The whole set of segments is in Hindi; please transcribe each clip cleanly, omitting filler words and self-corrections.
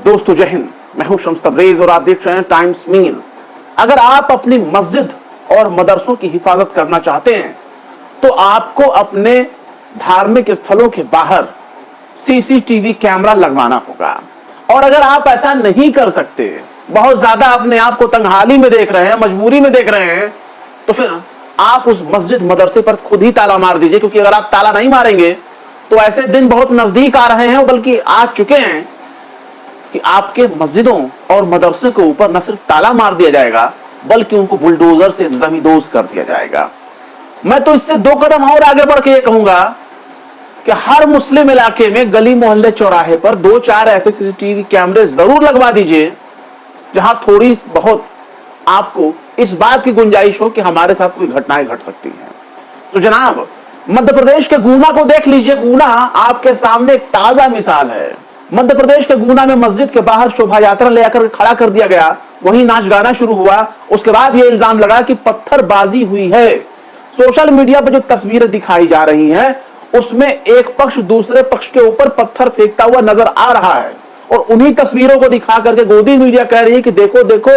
दोस्तों जय हिंद, मैं हूं शम्स तबरेज और आप देख रहे हैं टाइम्स मील। अगर आप अपनी मस्जिद और मदरसों की हिफाजत करना चाहते हैं तो आपको अपने धार्मिक स्थलों के बाहर सीसीटीवी कैमरा लगवाना होगा। और अगर आप ऐसा नहीं कर सकते, बहुत ज्यादा अपने आप को तंगहाली में देख रहे हैं, मजबूरी में देख रहे हैं, तो फिर आप उस मस्जिद मदरसे पर खुद ही ताला मार दीजिए। क्योंकि अगर आप ताला नहीं मारेंगे तो ऐसे दिन बहुत नजदीक आ रहे हैं, बल्कि आ चुके हैं कि आपके मस्जिदों और मदरसे के ऊपर न सिर्फ ताला मार दिया जाएगा बल्कि उनको बुलडोजर से जमींदोज कर दिया जाएगा। मैं तो इससे 2 कदम और आगे बढ़ के ये कहूंगा कि हर मुस्लिम इलाके में गली मोहल्ले चौराहे पर 2-4 ऐसे सीसीटीवी कैमरे जरूर लगवा दीजिए जहां थोड़ी बहुत आपको इस बात की गुंजाइश हो कि हमारे साथ कोई घटनाएं घट सकती हैं। तो जनाब, मध्य प्रदेश के गुना को देख लीजिए। गुना आपके सामने एक ताजा मिसाल है। मध्य प्रदेश के गुना में मस्जिद के बाहर शोभा यात्रा लेकर खड़ा कर दिया गया, वहीं नाच गाना शुरू हुआ। उसके बाद यह इल्जाम लगा कि पत्थरबाजी हुई है। सोशल मीडिया पर जो तस्वीरें दिखाई जा रही हैं उसमें एक पक्ष दूसरे पक्ष के ऊपर पत्थर फेंकता हुआ नजर आ रहा है और उन्हीं तस्वीरों को दिखा करके गोदी मीडिया कह रही है कि देखो देखो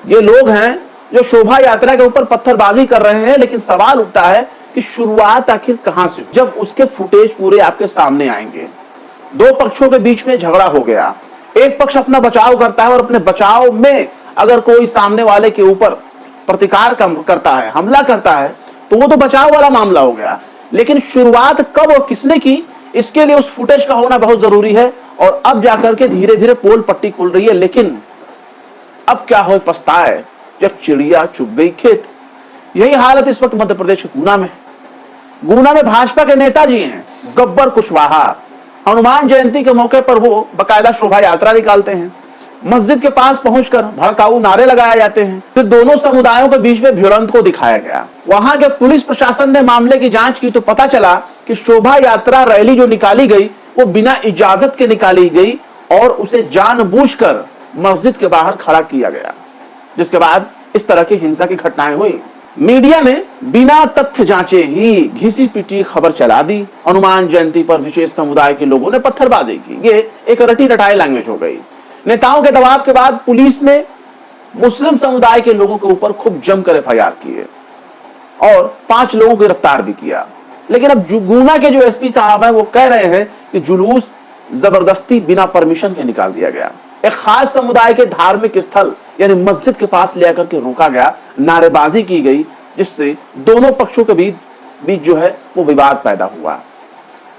ये लोग हैं जो शोभा यात्रा के ऊपर पत्थरबाजी कर रहे हैं। लेकिन सवाल उठता है कि शुरुआत आखिर कहां से, जब उसके फुटेज पूरे आपके सामने आएंगे। 2 पक्षों के बीच में झगड़ा हो गया, एक पक्ष अपना बचाव करता है और अपने बचाव में अगर कोई सामने वाले के ऊपर प्रतिकार करता है, हमला करता है, तो वो तो बचाव वाला मामला हो गया। लेकिन शुरुआत कब और किसने की, इसके लिए उस फुटेज का होना बहुत जरूरी है। और अब जाकर के धीरे धीरे पोल पट्टी खुल रही है। लेकिन अब क्या हो पछताए जब चिड़िया चुग गई खेत। यही हालत इस वक्त मध्य प्रदेश के गुना में। गुना में भाजपा के नेताजी हैं गब्बर कुशवाहा। हनुमान जयंती के मौके पर वो बकायदा शोभा यात्रा निकालते हैं, मस्जिद के पास पहुंचकर भड़काऊ नारे लगाए जाते हैं। फिर दोनों समुदायों के बीच में भिड़ंत को दिखाया गया। वहां के पुलिस प्रशासन ने मामले की जांच की तो पता चला कि शोभा यात्रा रैली जो निकाली गई वो बिना इजाजत के निकाली गई और उसे जानबूझकर मस्जिद के बाहर खड़ा किया गया, जिसके बाद इस तरह की हिंसा की घटनाएं हुई। मीडिया ने बिना तथ्य जांचे ही घिसी पिटी खबर चला दी। हनुमान जयंती पर विशेष समुदाय के लोगों ने पत्थरबाजी की। ये एक रटी रटाई लैंग्वेज हो गई। नेताओं के दबाव के बाद पुलिस ने मुस्लिम समुदाय के लोगों के ऊपर खूब जमकर एफआईआर किए और 5 लोगों को गिरफ्तार भी किया। लेकिन अब गुना के जो एसपी साहब हैं वो कह रहे हैं कि जुलूस जबरदस्ती बिना परमिशन के निकाल दिया गया। एक खास समुदाय के धार्मिक स्थल यानी मस्जिद के पास ले आकर के रोका गया, नारेबाजी की गई, जिससे दोनों पक्षों के बीच जो है वो विवाद पैदा हुआ।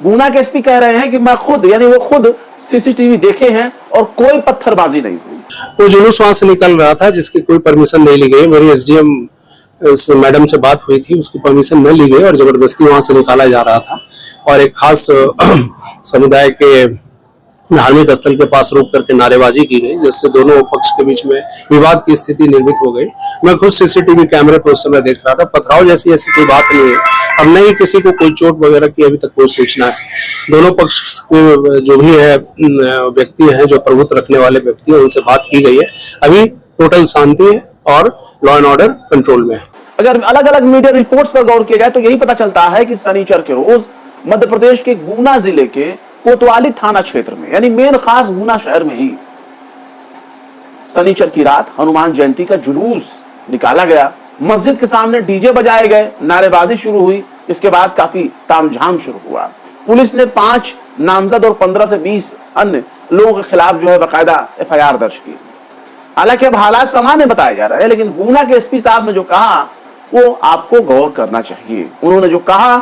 गुना के एसपी कह रहे हैं कि मैं खुद यानी वो खुद सीसीटीवी देखे हैं और कोई पत्थरबाजी नहीं हुई। वो जुलूस वहां से निकल रहा था जिसकी कोई परमिशन नहीं ली गई। मेरी एसडीएम उस मैडम से बात हुई थी, उसकी परमिशन नहीं ली गई और जबरदस्ती वहां से निकाला जा रहा था। और एक खास समुदाय के धार्मिक स्थल के पास रोक करके नारेबाजी की गई, जिससे दोनों पक्ष के बीच में विवाद की स्थिति निर्मित हो गई। मैं खुद सीसीटीवी कैमरे पर उस समय देख रहा था। पथराव जैसी ऐसी कोई बात नहीं है, अब नहीं किसी को कोई चोट वगैरह की अभी तक कोई सूचना है। दोनों पक्ष के जो भी है व्यक्ति हैं, जो प्रभुत्व रखने वाले व्यक्ति हैं, उनसे बात की गई है। अभी टोटल शांति है और लॉ एंड ऑर्डर कंट्रोल में है। अगर अलग अलग मीडिया रिपोर्ट्स पर गौर किया जाए तो यही पता चलता है कि शनिचर के रोज मध्य प्रदेश के गुना जिले के कोतवाली थाना क्षेत्र में यानी मेन खास गुना शहर में ही शनिचर की रात हनुमान जयंती का जुलूस निकाला गया। मस्जिद के सामने डीजे बजाए गए, नारेबाजी शुरू हुई। इसके बाद काफी तामझाम शुरू हुआ। पुलिस ने 5 नामजद और 15 से 20 अन्य लोगों के खिलाफ जो है बाकायदा एफआईआर दर्ज की। हालांकि अब हालात सामान्य बताया जा रहा है, लेकिन गुना के एसपी साहब ने जो कहा वो आपको गौर करना चाहिए। उन्होंने जो कहा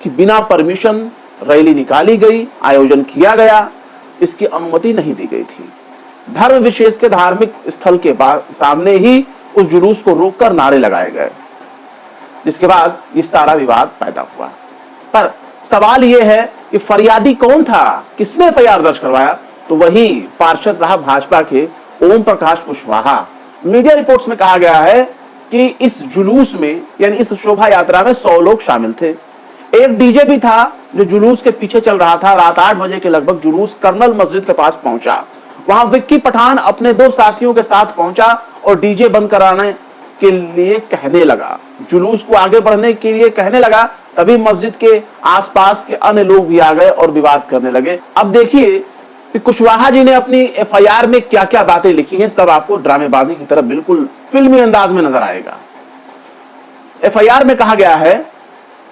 कि बिना परमिशन रैली निकाली गई, आयोजन किया गया, इसकी अनुमति नहीं दी गई थी। धर्म विशेष के धार्मिक स्थल के सामने ही उस जुलूस को रोककर नारे लगाए गए, जिसके बाद ये सारा विवाद पैदा हुआ। पर सवाल यह है कि फरियादी कौन था, किसने एफआईआर दर्ज करवाया? तो वही पार्षद साहब भाजपा के ओम प्रकाश कुशवाहा। मीडिया रिपोर्ट्स में कहा गया है कि इस जुलूस में यानी इस शोभा यात्रा में 100 लोग शामिल थे। एक डीजे भी था जो जुलूस के पीछे चल रहा था। रात 8 बजे के लगभग जुलूस कर्नल मस्जिद के पास पहुंचा। वहां विक्की पठान अपने 2 साथियों के साथ पहुंचा और डीजे बंद कराने के लिए कहने लगा, जुलूस को आगे बढ़ने के लिए कहने लगा। तभी मस्जिद के आसपास के अन्य लोग भी आ गए और विवाद करने लगे। अब देखिए कि कुशवाहा जी ने अपनी एफआईआर में क्या क्या बातें लिखी हैं, सब आपको ड्रामेबाजी की तरह बिल्कुल फिल्मी अंदाज में नजर आएगा। एफआईआर में कहा गया है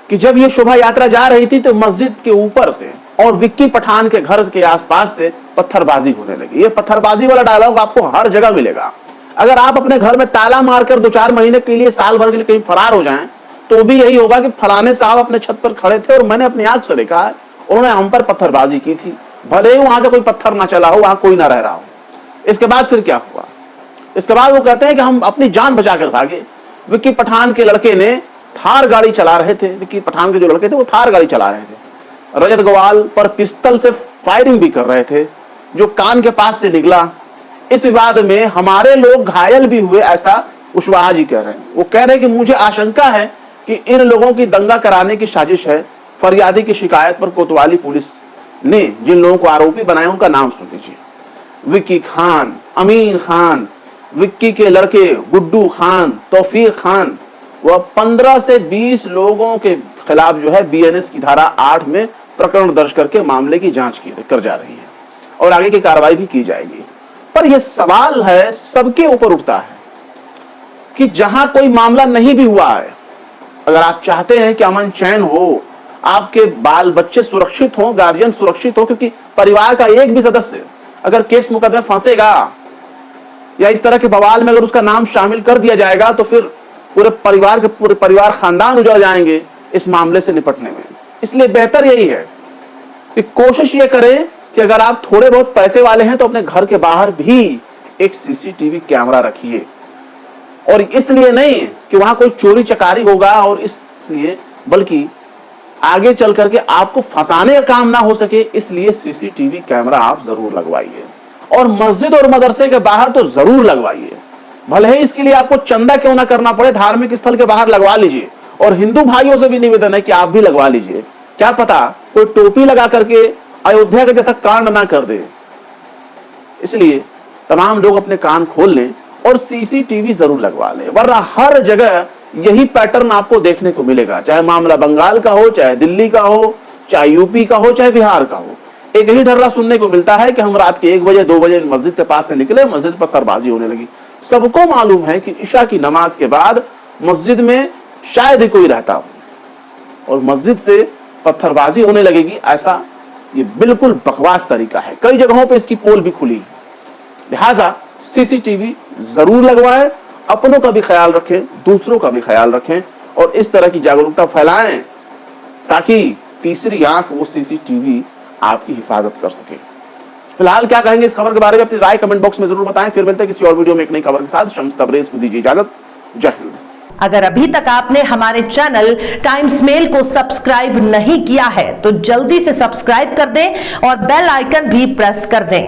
कि जब ये शोभा यात्रा जा रही थी तो मस्जिद के ऊपर से और विक्की पठान के घर के आसपास से पत्थरबाजी होने लगी। ये पत्थरबाजी वाला डायलॉग आपको हर जगह मिलेगा। अगर आप अपने घर में ताला मारकर 2-4 महीने के लिए, साल भर के लिए कहीं फरार हो जाएं, तो भी यही होगा कि फलाने साहब अपने छत पर खड़े थे और मैंने अपनी आंख से देखा है, उन्होंने हम पर पत्थरबाजी की थी, भले ही वहां से कोई पत्थर ना चला हो, वहां कोई ना रह रहा हो। इसके बाद फिर क्या हुआ? इसके बाद वो कहते हैं कि हम अपनी जान बचाकर भागे। विक्की पठान के लड़के ने थार गाड़ी चला रहे थे, विक्की पठान के जो लड़के थे वो थार गाड़ी चला रहे थे, रजत ग्वाल पर पिस्टल से फायरिंग भी कर रहे थे, जो कान के पास से निकला। इस विवाद में हमारे लोग घायल भी हुए, ऐसा कुशवाहा जी कह रहे हैं। वो कह रहे हैं कि मुझे आशंका है कि इन लोगों की दंगा कराने की साजिश है। फरियादी की शिकायत पर कोतवाली पुलिस ने जिन लोगों को आरोपी बनाया उनका नाम सुन लीजिए। विक्की खान, अमीन खान, विक्की के लड़के गुड्डू खान, तौफीक खान, वह 15 से 20 लोगों के खिलाफ जो है बीएनएस की धारा 8 में प्रकरण दर्ज करके मामले की जांच कर जा रही है और आगे की कार्रवाई भी की जाएगी। पर यह सवाल है, सबके ऊपर उठता है कि जहां कोई मामला नहीं भी हुआ है, अगर आप चाहते हैं कि अमन चैन हो, आपके बाल बच्चे सुरक्षित हो, गार्जियन सुरक्षित हो, क्योंकि परिवार का एक भी सदस्य अगर केस मुकदमे फंसेगा या इस तरह के बवाल में अगर उसका नाम शामिल कर दिया जाएगा तो फिर पूरे परिवार खानदान उजड़ जाएंगे इस मामले से निपटने में। इसलिए बेहतर यही है कि कोशिश ये करें कि अगर आप थोड़े बहुत पैसे वाले हैं तो अपने घर के बाहर भी एक सीसीटीवी कैमरा रखिए। और इसलिए नहीं कि वहां कोई चोरी चकारी होगा और इसलिए, बल्कि आगे चल करके आपको फंसाने का काम ना हो सके, इसलिए सीसीटीवी कैमरा आप जरूर लगवाइए। और मस्जिद और मदरसे के बाहर तो जरूर लगवाइए, भले ही इसके लिए आपको चंदा क्यों ना करना पड़े, धार्मिक स्थल के बाहर लगवा लीजिए। और हिंदू भाइयों से भी निवेदन है कि आप भी लगवा लीजिए। क्या पता कोई टोपी लगा करके अयोध्या का जैसा कांड ना कर दे। इसलिए तमाम लोग अपने कान खोल लें और सीसीटीवी जरूर लगवा लें, वरना हर जगह यही पैटर्न आपको देखने को मिलेगा। चाहे मामला बंगाल का हो, चाहे दिल्ली का हो, चाहे यूपी का हो, चाहे बिहार का हो, एक ही ढर्रा सुनने को मिलता है कि हम रात के 1 बजे 2 बजे मस्जिद के पास से निकले, मस्जिद पर पत्थरबाजी होने लगी। सबको मालूम है कि इशा की नमाज के बाद मस्जिद में शायद ही कोई रहता हो और मस्जिद से पत्थरबाजी होने लगेगी, ऐसा ये बिल्कुल बकवास तरीका है। कई जगहों पे इसकी पोल भी खुली है। लिहाजा सीसीटीवी जरूर लगवाएं, अपनों का भी ख्याल रखें, दूसरों का भी ख्याल रखें और इस तरह की जागरूकता फैलाएं ताकि तीसरी आंख वो सीसीटीवी आपकी हिफाजत कर सके। फिलहाल क्या कहेंगे इस खबर के बारे में, अपनी राय कमेंट बॉक्स में जरूर बताएं। फिर मिलते हैं किसी और वीडियो में एक नई खबर के साथ। शम्स तबरेज को दीजिए इजाजत। जय हिंद। अगर अभी तक आपने हमारे चैनल टाइम्स मेल को सब्सक्राइब नहीं किया है तो जल्दी से सब्सक्राइब कर दें और बेल आइकन भी प्रेस कर दें।